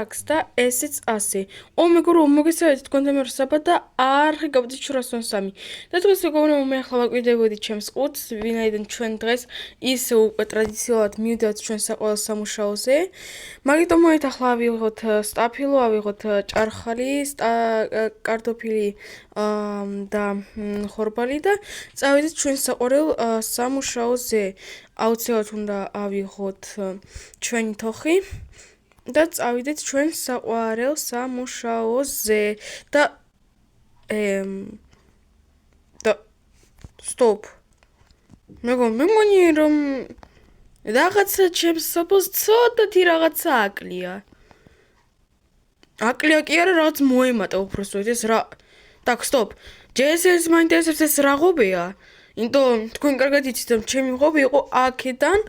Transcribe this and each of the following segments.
აქვს და ესეც ასე. მეგობრებო, მოგესალმებით თქვენთან მე რსაბა და არხი გავდით 703. და დღეს მეგობრებო, მე ახლა ვაკვირდებოდი ჩემს ყუთს, ვინაიდან ჩვენ დღეს ისე უკვე ტრადიციულად მივდივართ ჩვენ საყოველთაო სამუშაოზე. მაგიტომ მოით ახლა ავიღოთ სტაფილო, ავიღოთ ჭარხალი, კარტოფილი და ხორბალი და წავიდეთ ჩვენ საყოველთაო სამუშაოზე. აუცილებლად უნდა ავიღოთ ჩვენი თოხი. და წავიდეთ ჩვენ საყვარელ სამუშაოზე და სტოპ. მე მგონი რომ რაღაცა ჩემს სოფელს ცოტათი რაღაცა აკლია. აკლია კი არა, რაღაც მოემატა უბრალოდ ეს რა. так, სტოპ. ჯესეს მაინტერესებს ეს რა ღობეა? იმიტომ თქვენ კარგად იცით რომ ჩემი ღობე იყო აქედან,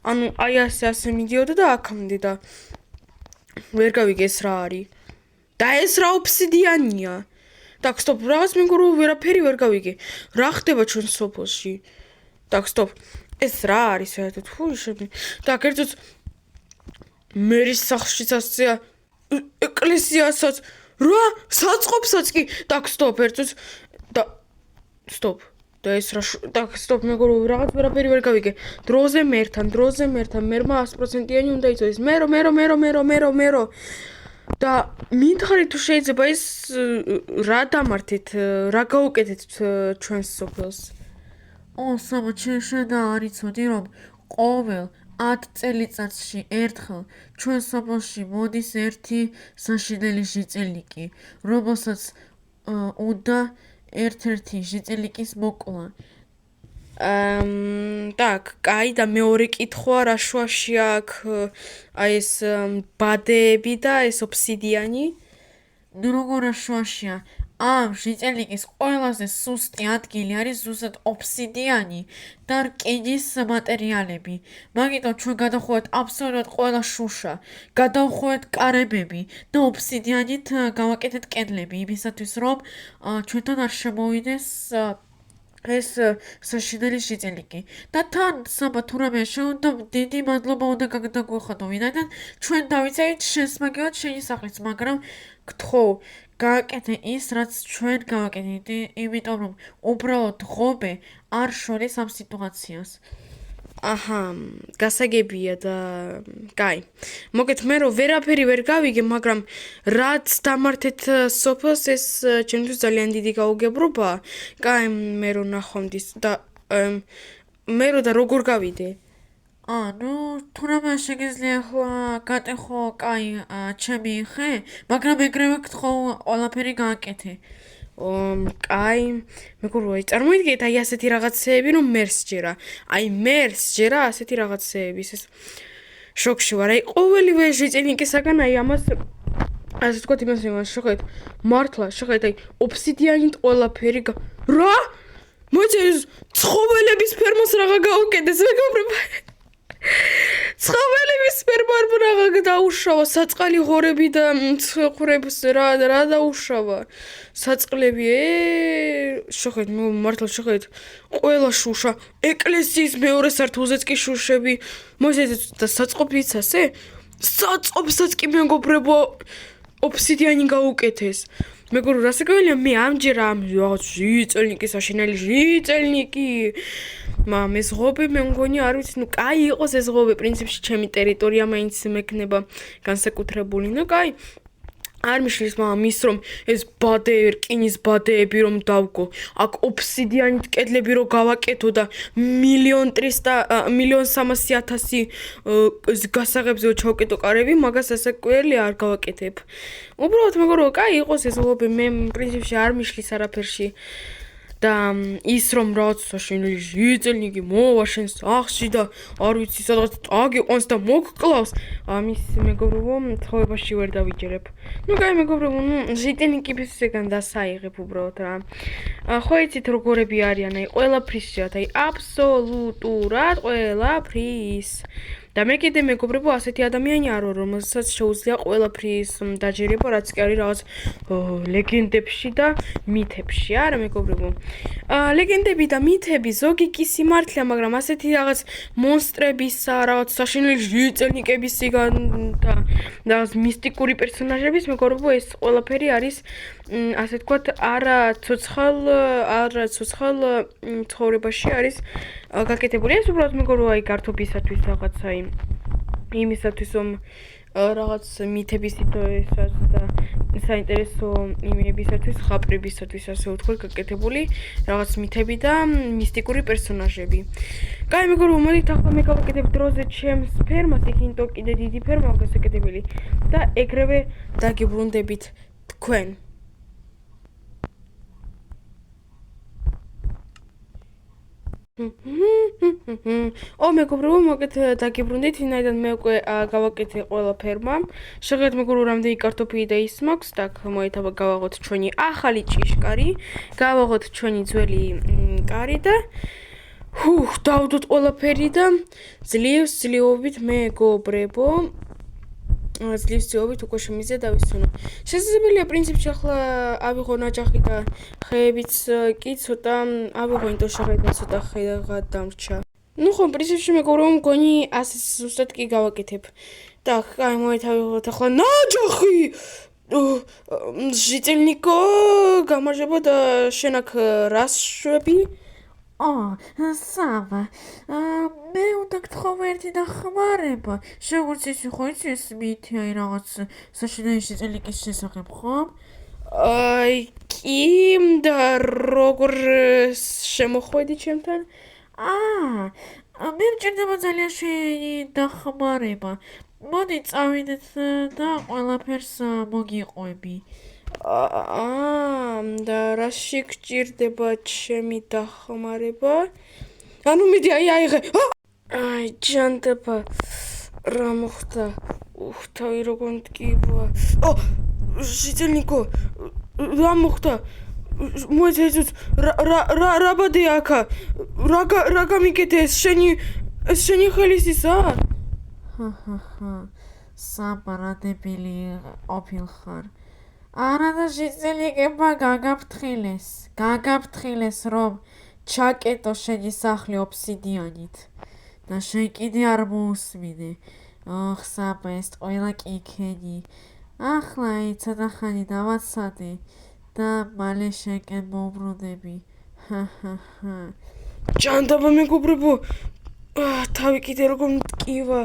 ანუ აი ასე მიდიოდა და აქამდე და ვერ გავიგე ეს რა არის. და ეს რა ოფსიდიანია. так, სტოპ, რაღაც მეგობრებო, ვერაფერი ვერ გავიგე. რა ხდება ჩვენ სოფელში? так, სტოპ. ეს რა არის საერთოდ? ფუ, შემი. так, ერთად მერის სახლშიც ასეა, ეკლესიასაც, რა, საწყობსაც კი. так, სტოპ, ერთად და სტოპ. და ეს რა, так, სტოპ, მეგობრებო, რაღაც ვერაფერი ვერ გავიგე. დროზე მერთან, მერმა 100%-იანი უნდა იცოდეს. მერო. და მითხარით თუ შეიძლება ეს რა დამართეთ, რა გავუკეთეთ ჩვენს სოფელს? საბა, შენ არ იცოდი რომ ყოველ 10 წელიწადში ერთხელ ჩვენ სოფელში მოდის ერთი საშინელი ჟიწელიკი, რომელსაც უნდა ერთ-ერთი ჟიწელიკის მოკლა. так, კაი და მეორე კითხვა რა შუაში აქვს აი ეს ბადეები და ეს ოფსიდიანი? ნუ როგორ შუაშია? ამ ჟიწელიკის ყველაზე სუსტი ადგილი არის ზუსტად ოფსიდიანი და რკინის მატერიალები. მაგიტომ ჩვენ გადავხვევთ აბსოლუტურად ყველა შუშა, გადავხვევთ კარებები და ოფსიდიანით გავაკეთეთ კედლები, იმისათვის რომ ჩვენთან არ შემოვიდეს ეს საშინელი ჟიწელიკი. და თან საბა თუ რამე შეუნდა დიდი მადლობა უნდა გაგვიხადო, ვინაიდან ჩვენ დავიცავით შენს მაგევად შენი სახლიც, მაგრამ გთხოვ, გააკეთე ის, რაც ჩვენ გავაკეთეთ, იმიტომ რომ უბრალოდ ღობე არ შორის ამ სიტუაციას. აჰა, გასაგებია და კაი. მოგეთ მე რომ ვერაფერი ვერ გავიგე, მაგრამ რაც დამართეთ სოფელს ეს ჩემთვის ძალიან დიდი გაუგებრობაა. კაი, მე რომ ნახვამდის და მე რომ და როგორ გავიდე? ნუ თუ რამე შეგიძლია ახლა გატეხო კაი ჩემი ხე, მაგრამ ეგრევე გთხოვ ყველაფერი გააკეთე. კაი, მეგობრებო, წარმოიდგინეთ აი ასეთი რაღაცეები რომ მერს ჯერა. აი მერს ჯერა ასეთი რაღაცეები, ეს შოკში ვარ. აი ყოველივე ჟიწელიკისაგან აი ამას ასე თქვა იმას შეხედეთ. მართლა, შეხედეთ აი ოფსიდიანით ყველაფერი რა? მოიწერეს ცხოველების ფერმას რაღა გაუკეთეს, მეგობრებო. ცხოველების ფერმა რაღა დაუშავა, საწყალი ღორები და ცხვრებს რა დაუშავა. საწყლები, შეხედეთ, მართლა შეხედეთ, ყველა შუშა, ეკლესიის მეორე სართულზეც კი შუშები, მოიწერეთ და საწყობიც ასე? საწყობსაც კი მეგობრებო ოფსიდიანი გაუკეთეს. მეგობრებო, რასაკვირველია, მე ამჯერ ამ რაღაც ჟიწელნიკის საშინელი ჟიწელნიკი ეს ღობე მე მგონი არ ვიცი, ნუ კაი იყოს ეს ღობე, პრინციპში ჩემი ტერიტორია მაინც მექნება განსაკუთრებული, ნუ კაი. არ მიშლის ის რომ ეს ბადეები, რკინის ბადეები რომ დავკო, აქ ოფსიდიანით კედლები რომ გავაკეთო და 1,300,000 გასაღებზე ჩავკეტო კარები, მაგას ასაკვირველია არ გავაკეთებ. უბრალოდ მეგობრებო, კაი იყოს ეს ღობე, მე პრინციპში არ მიშლის არაფერში. და ის რომ რაღაც საშინელი ჟიწელნიკი მოვა შენ სახლში და არ ვიცი სადღაც აგიყვანს და მოგკლავს, ამის მეგობრებო ცხოვრებაში ვერ დავიჯერებ. ნუ კაი მეგობრებო, ჟიწელნიკისგან დასაიღებ უბრალოდ რა. ხო იცით როგორები არიან, აი ყველაფრის შეათ, აი აბსოლუტურად ყველაფრის. და მე კიდე მეგობრებო ასეთი ადამიანი არო რომელსაც შეუძლია ყველაფრის დაჯერება რაც კი არის რაღაც ლეგენდებში და მითებში არა მეგობრებო ლეგენდები და მითები ზოგი კი სიმართლეა მაგრამ ასეთი რაღაც მონსტრებისა რაღაც საშინელი ჟიწელნიკებისგან და რაღაც მისტიკური პერსონაჟების მეგობრებო ეს ყველაფერი არის ასე ვთქვათ არა ცოცხალ ცხოვრებაში არის გაკეთებული ეს უბრალოდ მეგობრებო აი გართობისათვის რაღაცა იმისათვის რომ რაღაც მითებისათვის და საინტერესო იმებისათვის ხაპრებისათვის ასე ვთქვათ გაკეთებული რაღაც მითები და მისტიკური პერსონაჟები. კაი მეგობრებო მოდით ახლა მე გავაკეთებ დროზე ჩემს ფერმას იქინტო კიდე დიდი ფერმა აქვს გასაკეთებელი და ეგრევე დაგიბრუნდებით თქვენ. ო მეგობრებო მოგეთ დაგიბრუნდით ვინაიდან მე უკვე გავაკეთე ყველა ფერმა შეგეთ მეგობრებო რამდენი კარტოფილი და ის მაქვს და მოითავა გავაღოთ ჩვენი ახალი ჭიშკარი გავაღოთ ჩვენი ძველი კარი და დავდოთ ყველაფერი და ძლივობით მეგობრებო ძლივობით უკვე შემიძლია დავისვენო შესაძლებელია პრინციპში ახლა ავიღო ნაჯახი და ხეებიც კი ცოტა ავიღო ინტო შეხედა ცოტა ხეღა დამრჩა ну ხომ პრინციპში მეგობრებო მგონი ასე ზუსტად კი გავაკეთებ და აი მოითავოთ ახლა ნაჯახი ჟიწელნიკო გამარჯობა და შენ აქ რას შვები Sava, მე უნდა გთხოვ ერთი დახმარება. Როგორც ისი ხო იცი ეს მითი აი რაღაც საშინელი ჟიწელნიკის შესახებ, ხო? აი კი და როგორ შემოხვედი ჩემთან? მე მჭირდება ძალიან შენი დახმარება. მოდი წავიდეთ და ყველაფერს მოგიყვები. და რაში გჭირდება ჩემი დახმარება? ანუ მიდი აი აიღე. აი ჯანდება. რა მოხდა? თავი როგორ მткиვა. ჟიწელნიკო. რა მოხდა? მოიცეს რა ბადე აქა? რა გამიკეთე ეს შენი ხელისისა? საპარადებილი ყოფილხარ. არა და ჟიწელნიკებმა გაგაფრთხილეს რომ ჩაკეტო შენი სახლი ოფსიდიანით და შენ კიდე არ მოусმინე საპა ეს ყველა კიქენი ახლა ცოტა ხანი დავაცადე და მალე შენკენ მოვბრუნდები ჯანდაბა მეგობრებო თავი კიდე როგორ მткиვა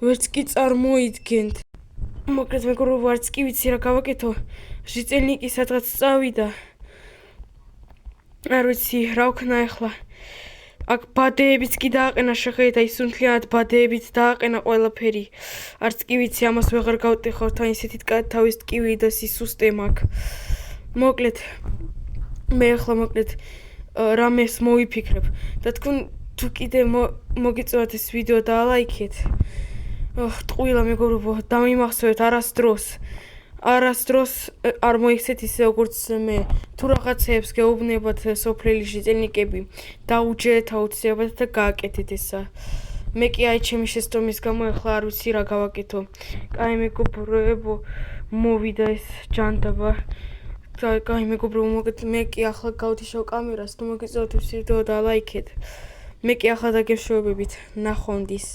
ვერც კი წარმოიდგენთ მოკლედ მეგობრებო არც კი ვიცი რა გავაკეთო ჟიწელნიკი სადღაც წავიდა არ ვიცი რა ვქნა ახლა აქ ბადეებიც კი დააყენა შეხედა ისუნთლიანად ბადეებით დააყენა ყველაფერი არც კი ვიცი ამას ვეღარ გავტეხავ თან ისეთი თავის ტკივილი და სისუსტე მაქვს მოკლედ მე ახლა რამეს მოვიფიქრებ და თქვენ თუ კიდე მოგიწევათ ეს ვიდეო დაალაიქეთ ტყუილა მეგობრებო დამიმახსოვრეთ არასდროს არ მოიქცეთ ისე როგორც მე თუ რაღაცეებს გეუბნებათ სოფლელი ჟიწელნიკები დაუჯერეთ აუცილებლად და გააკეთეთ ესა მე კი აი ჩემი შეცდომის გამო ახლა არ ვიცი რა გავაკეთო კაი მეგობრებო მოვიდა ეს ჯანდაბა კაი მეგობრებო მე კი ახლა გავდიშავ კამერას თუ მოგიწევთ ეს ვიდეო და ლაიქეთ მე კი ახლა დაგემშვიდობებით ნახვამდის